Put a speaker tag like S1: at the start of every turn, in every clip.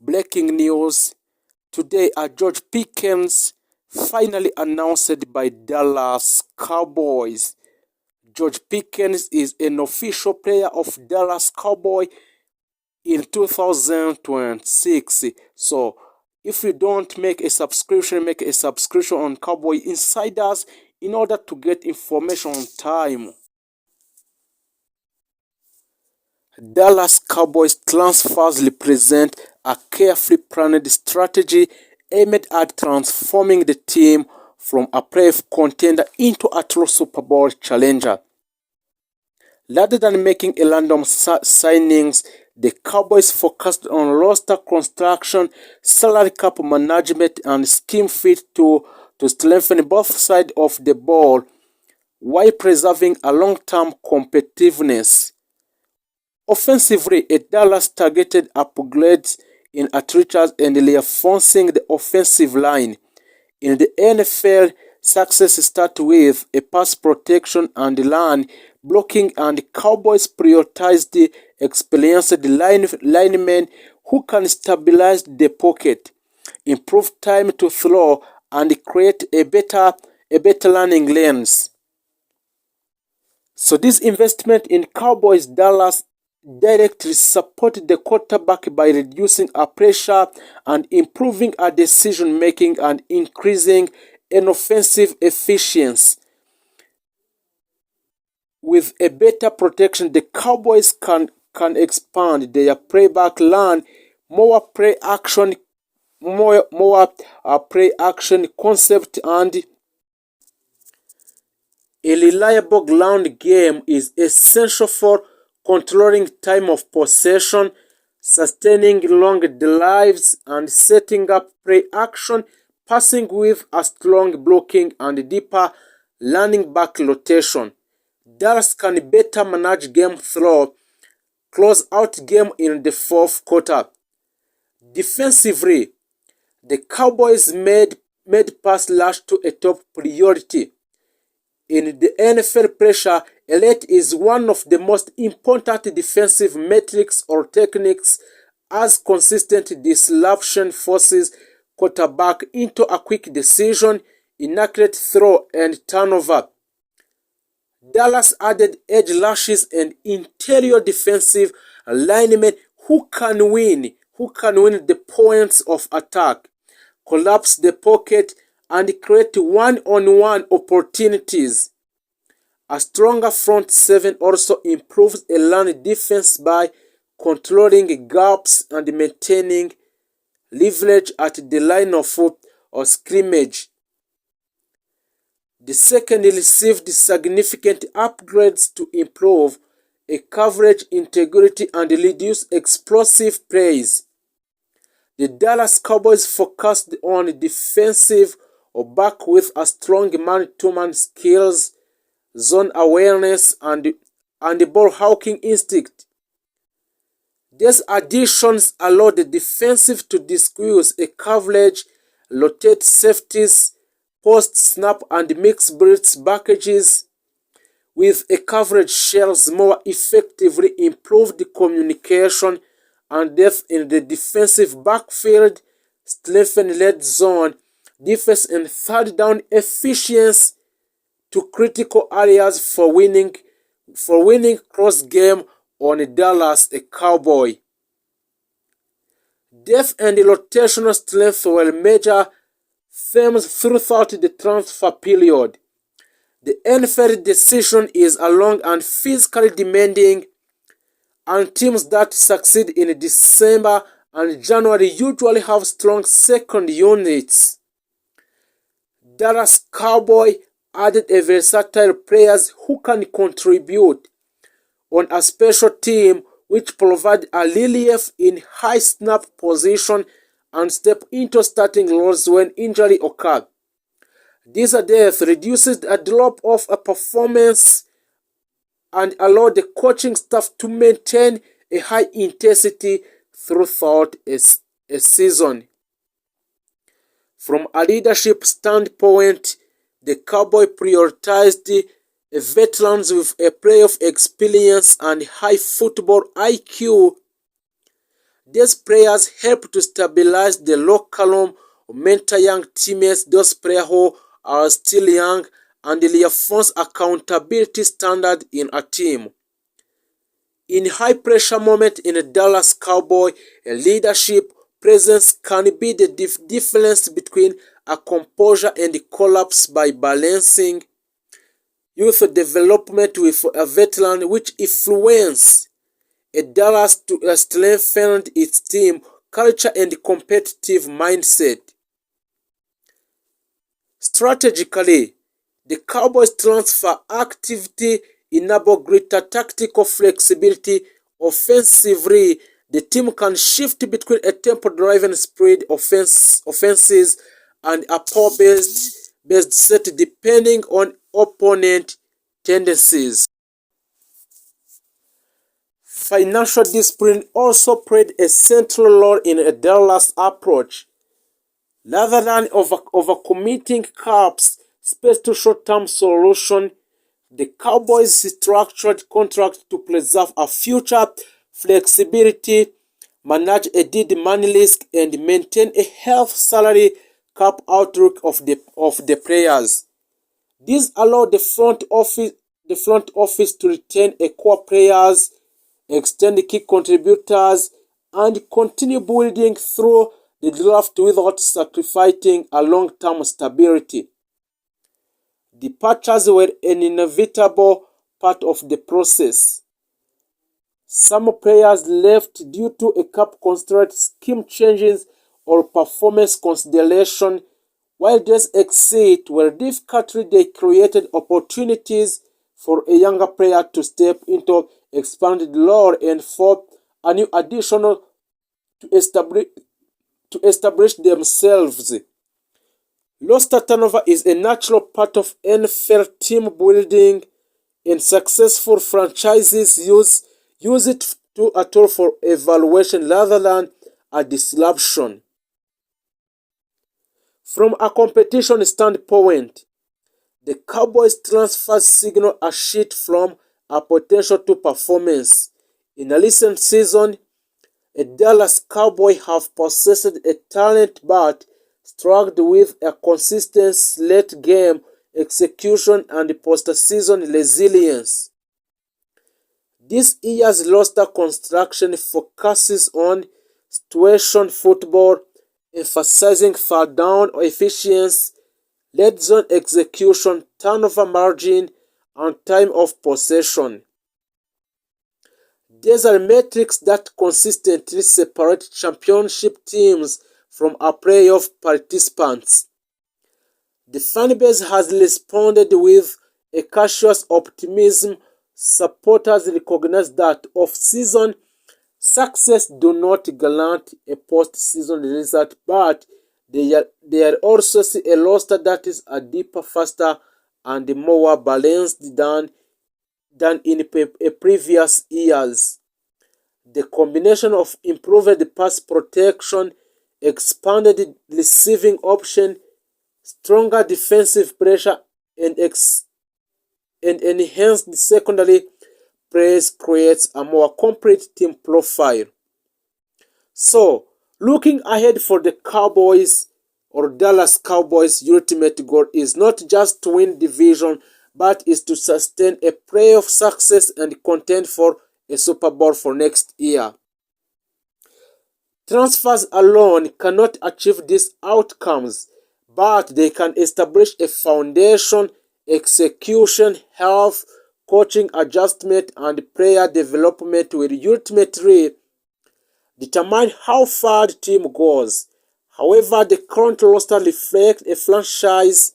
S1: Breaking news today: George Pickens finally announced by Dallas Cowboys. George Pickens is an official player of Dallas Cowboys in 2026. So if you don't make a subscription, make a subscription on Cowboy Insiders in order to get information on time. Dallas Cowboys transfers represent a carefully planned strategy aimed at transforming the team from a playoff contender into a true Super Bowl challenger. Rather than making a random signings, the Cowboys focused on roster construction, salary cap management, and scheme fit to strengthen both sides of the ball while preserving a long-term competitiveness. Offensively, Dallas targeted upgrades in athletes and reinforcing the offensive line. In the NFL, success starts with a pass protection and run blocking, and Cowboys prioritized the experienced linemen who can stabilize the pocket, improve time to throw, and create a better landing lanes. So this investment in Cowboys Dallas directly supported the quarterback by reducing pressure and improving decision making and increasing an offensive efficiency. With a better protection, the Cowboys can expand their playback, learn more play action concept, and a reliable ground game is essential for controlling time of possession, sustaining long drives, and setting up play action passing with a strong blocking and deeper running back rotation. Dallas can better manage game through close out game in the fourth quarter. Defensively, the Cowboys made pass rush to a top priority. In the NFL, pressure elite is one of the most important defensive metrics or techniques, as consistent disruption forces quarterback into a quick decision, inaccurate throw, and turnover. Dallas added edge rushes and interior defensive linemen who can win the points of attack, collapse the pocket, and create one-on-one opportunities. A stronger front seven also improves a run defense by controlling gaps and maintaining leverage at the line of scrimmage. The second received significant upgrades to improve a coverage integrity and reduce explosive plays. The Dallas Cowboys focused on defensive back with a strong man-to-man skills, zone awareness, and ball hawking instinct. These additions allowed the defensive to disguise a coverage, rotate safeties, post-snap and mix blitz packages with a coverage shells more effectively, improved communication and depth in the defensive backfield, strengthened red zone defense and third down efficiency to critical areas for winning cross game on Dallas Cowboy. Depth and rotational strength were major themes throughout the transfer period. The NFL decision is a long and physically demanding, and teams that succeed in December and January usually have strong second units. Dallas Cowboy added a versatile players who can contribute on a special team, which provide a relief in high snap position and step into starting roles when injury occurs. This depth reduces a drop of a performance and allow the coaching staff to maintain a high intensity throughout a season. From a leadership standpoint, the Cowboys prioritized veterans with a playoff experience and high football IQ. These players help to stabilize the locker room, mentor young teammates, those players who are still young, and reinforce accountability standard in a team. In high-pressure moments in a Dallas Cowboy, a leadership presence can be the difference between a composure and collapse by balancing youth development with a veteran, which influence a Dallas to strengthen its team culture and competitive mindset. Strategically, the Cowboys' transfer activity enables greater tactical flexibility. Offensively, the team can shift between a tempo-driven spread offenses and a power-based set depending on opponent tendencies. Financial discipline also played a central role in a Dallas approach. Rather than overcommitting caps space to short-term solution, the Cowboys structured contracts to preserve a future flexibility, manage a dead money risk, and maintain a healthy salary cap outlook of the players. This allowed the front office to retain a core players, extend key contributors, and continue building through the draft without sacrificing a long-term stability. Departures were an inevitable part of the process. Some players left due to a cap constraint, scheme changes, or performance consideration, while those exit were difficult. They created opportunities for a younger player to step into expanded role and for a new additional to establish themselves. Roster turnover is a natural part of NFL team building, and successful franchises use it to a tool for evaluation rather than a disruption. From a competition standpoint, the Cowboys transfer signal a shift from a potential to performance. In a recent season, a Dallas Cowboys have possessed a talent but struggled with a consistent late-game execution and postseason resilience. This year's roster construction focuses on situation football, emphasizing third down efficiency, red zone execution, turnover margin, and time of possession. These are metrics that consistently separate championship teams from our playoff participants. The fanbase has responded with a cautious optimism. Supporters recognize that off-season success do not guarantee a post-season result, but they also see a roster that is a deeper, faster, and more balanced than in previous years. The combination of improved pass protection, expanded receiving option, stronger defensive pressure, and enhanced secondary plays creates a more complete team profile. So, looking ahead for the Cowboys or Dallas Cowboys' ultimate goal is not just to win division, but is to sustain a playoff success and contend for a Super Bowl for next year. Transfers alone cannot achieve these outcomes, but they can establish a foundation. Execution, health, coaching adjustment, and player development will ultimately determine how far the team goes. However, the current roster reflects a franchise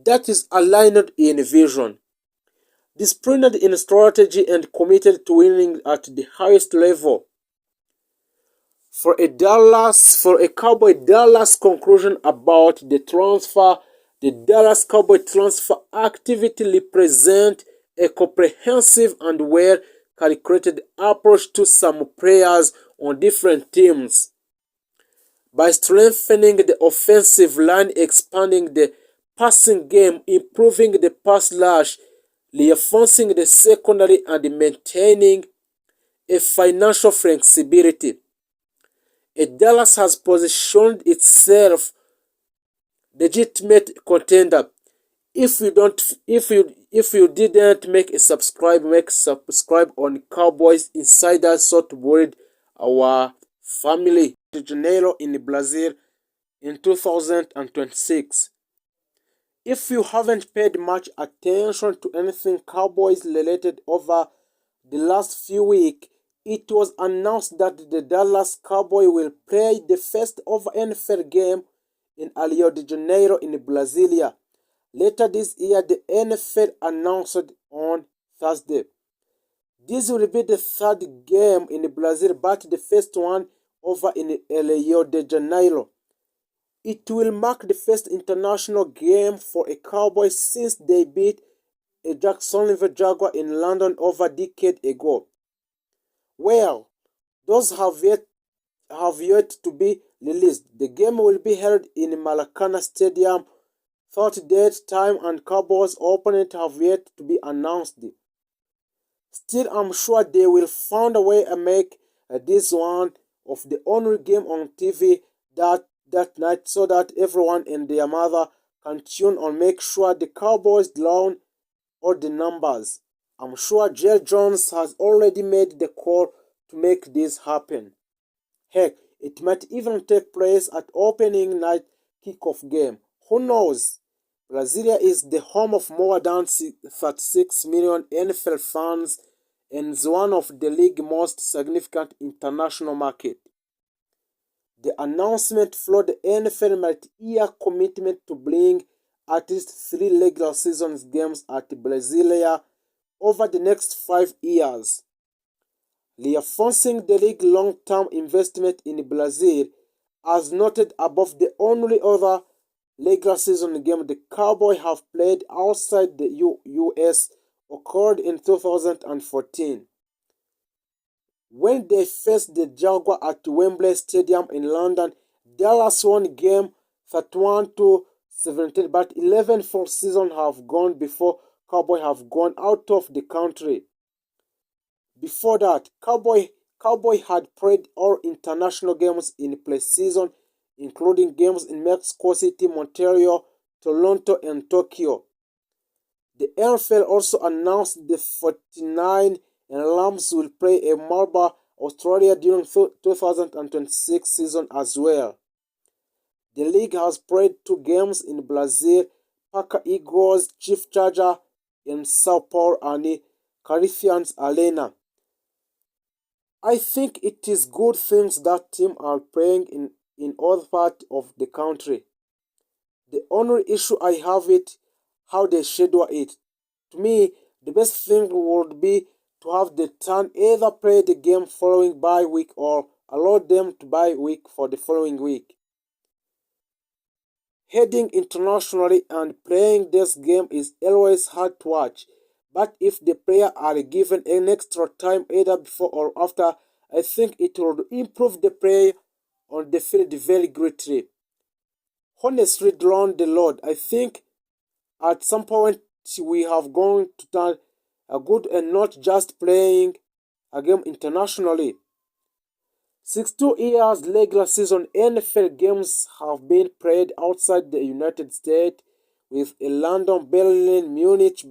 S1: that is aligned in vision, disciplined in strategy, and committed to winning at the highest level. For a Cowboy Dallas conclusion about the transfer, the Dallas Cowboy transfer activity represents a comprehensive and well-calculated approach to some players on different teams. By strengthening the offensive line, expanding the passing game, improving the pass rush, reinforcing the secondary, and maintaining a financial flexibility, Dallas has positioned itself legitimate contender. If you didn't make subscribe on Cowboys Insider so to avoid our family de Janeiro in Brazil in 2026. If you haven't paid much attention to anything Cowboys related over the last few weeks, it was announced that the Dallas Cowboys will play the first ever NFL game in Rio de Janeiro in Brasilia. Later this year, the NFL announced on Thursday. This will be the third game in Brazil, but the first one over in Rio de Janeiro. It will mark the first international game for a Cowboys since they beat a Jacksonville Jaguar in London over a decade ago. Well, those have yet to be released. The game will be held in Maracana Stadium. Thought date, time, and Cowboys' opponent have yet to be announced. Still, I'm sure they will find a way to make this one of the only game on TV that night so that everyone and their mother can tune and make sure the Cowboys learn all the numbers. I'm sure Jerry Jones has already made the call to make this happen. Heck, it might even take place at opening night kickoff game. Who knows? Brasilia is the home of more than 36 million NFL fans and is one of the league's most significant international markets. The announcement followed the NFL multi-year commitment to bring at least 3 regular season games at Brasilia over the next 5 years, reinforcing the league's long-term investment in Brazil. As noted above, the only other regular season game the Cowboys have played outside the U.S. occurred in 2014. When they faced the Jaguars at Wembley Stadium in London, Dallas won game 31-17, but 11 full seasons have gone before Cowboys have gone out of the country. Before that, Cowboys had played all international games in preseason, including games in Mexico City, Montreal, Toronto, and Tokyo. The NFL also announced the 49 and Rams will play a Melbourne, Australia during 2026 season as well. The league has played 2 games in Brazil, Paca Eagles, Chief Charger in Sao Paulo and Corinthians Arena. I think it is good things that teams are playing in other parts of the country. The only issue I have it how they schedule it. To me, the best thing would be to have the team either play the game following bye week or allow them to bye week for the following week. Heading internationally and playing this game is always hard to watch, but if the players are given an extra time either before or after, I think it will improve the play on the field very greatly. Honestly, down the Lord, I think at some point we have gone to turn a good and not just playing a game internationally. 62 years regular season NFL games have been played outside the United States, with London, Berlin, Munich,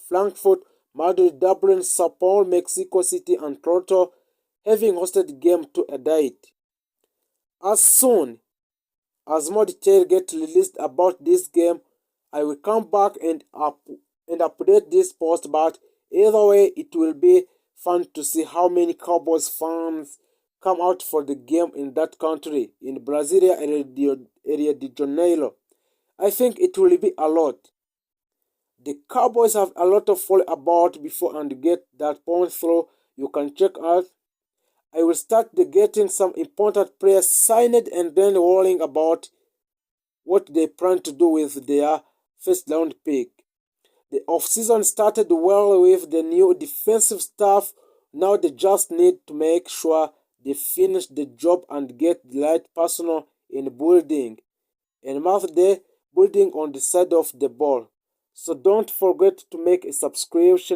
S1: Frankfurt, Madrid, Dublin, Sao Paulo, Mexico City, and Toronto having hosted game to a date. As soon as more details get released about this game, I will come back and update this post, but either way, it will be fun to see how many Cowboys fans come out for the game in that country, in Brasilia area de Janeiro. I think it will be a lot. The Cowboys have a lot of follow about before and get that point through. You can check out. I will start getting some important players signed and then worrying about what they plan to do with their first round pick. The offseason started well with the new defensive staff. Now they just need to make sure they finish the job and get the right personnel in building and master the building on the side of the ball. So don't forget to make a subscription.